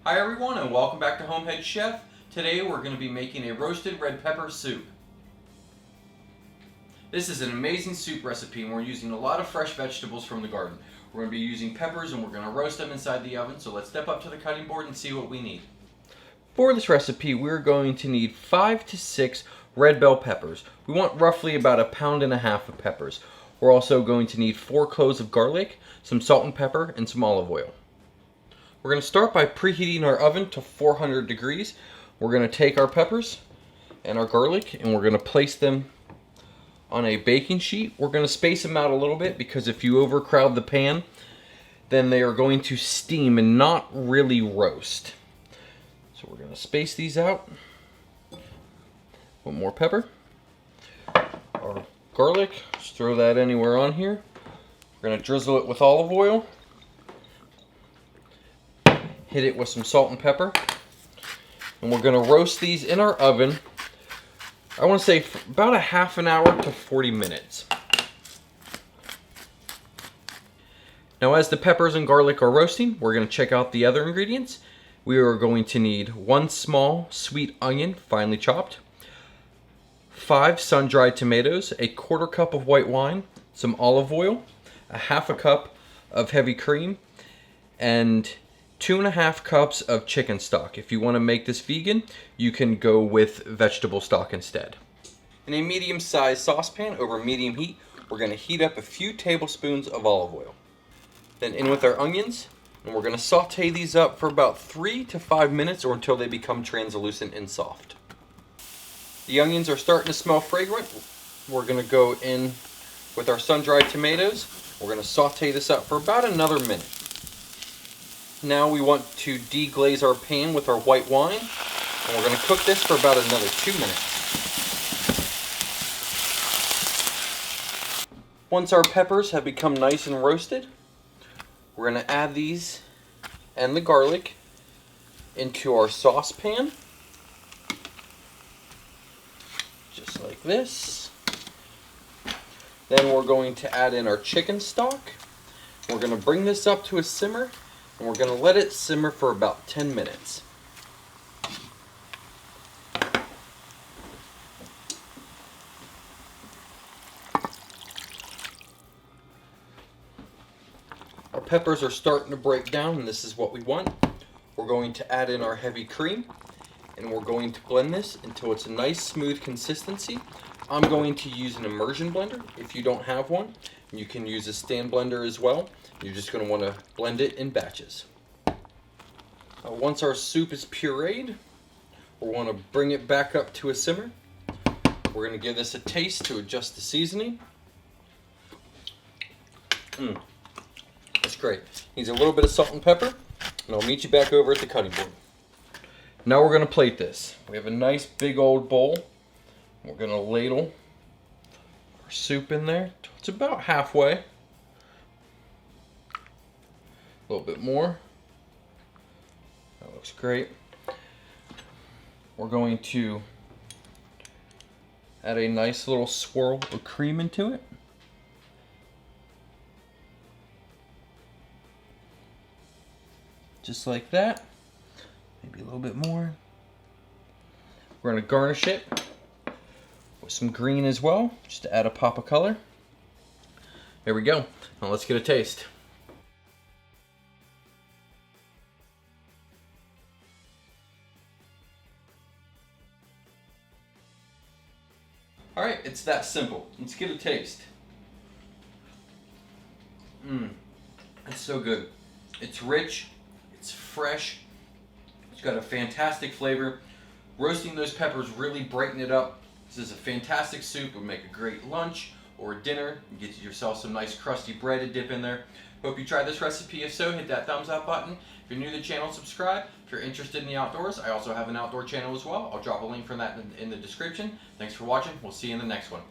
Hi everyone and welcome back to HomeHeadChef. Today we're going to be making a roasted red pepper soup. This is an amazing soup recipe and we're using a lot of fresh vegetables from the garden. We're going to be using peppers and we're going to roast them inside the oven, so let's step up to the cutting board and see what we need. For this recipe we're going to need 5 to 6 red bell peppers. We want roughly about 1.5 pounds of peppers. We're also going to need 4 cloves of garlic, some salt and pepper, and some olive oil. We're going to start by preheating our oven to 400 degrees. We're going to take our peppers and our garlic and we're going to place them on a baking sheet. We're going to space them out a little bit because if you overcrowd the pan, then they are going to steam and not really roast. So we're going to space these out. One more pepper. Our garlic, just throw that anywhere on here. We're going to drizzle it with olive oil. Hit it with some salt and pepper. And we're going to roast these in our oven, I want to say about 1/2 hour to 40 minutes. Now as the peppers and garlic are roasting, we're going to check out the other ingredients. We are going to need 1 small sweet onion, finely chopped, 5 sun-dried tomatoes, a 1/4 cup of white wine, some olive oil, 1/2 cup of heavy cream, and 2.5 cups of chicken stock. If you want to make this vegan, you can go with vegetable stock instead. In a medium-sized saucepan over medium heat, we're going to heat up a few tablespoons of olive oil. Then in with our onions, and we're going to saute these up for about 3 to 5 minutes or until they become translucent and soft. The onions are starting to smell fragrant. We're going to go in with our sun-dried tomatoes. We're going to saute this up for about another minute. Now we want to deglaze our pan with our white wine, and we're going to cook this for about another 2 minutes. Once our peppers have become nice and roasted, we're going to add these and the garlic into our saucepan, just like this. Then we're going to add in our chicken stock. We're going to bring this up to a simmer, and we're going to let it simmer for about 10 minutes. Our peppers are starting to break down, and this is what we want. We're going to add in our heavy cream, and we're going to blend this until it's a nice smooth consistency. I'm going to use an immersion blender. If you don't have one, you can use a stand blender as well. You're just going to want to blend it in batches. Once our soup is pureed, we'll want to bring it back up to a simmer. We're going to give this a taste to adjust the seasoning. That's great. Needs a little bit of salt and pepper, and I'll meet you back over at the cutting board. Now we're going to plate this. We have a nice big old bowl. We're going to ladle our soup in there. It's about halfway. A little bit more. That looks great. We're going to add a nice little swirl of cream into it. Just like that. Maybe a little bit more. We're going to garnish it with some green as well, just to add a pop of color. There we go. Now let's get a taste. Alright, it's that simple. Let's get a taste. It's so good. It's rich, it's fresh, it's got a fantastic flavor. Roasting those peppers really brighten it up. This is a fantastic soup. It would make a great lunch or dinner. You get yourself some nice crusty bread to dip in there. Hope you tried this recipe. If so, hit that thumbs up button. If you're new to the channel, subscribe. If you're interested in the outdoors, I also have an outdoor channel as well. I'll drop a link for that in the description. Thanks for watching. We'll see you in the next one.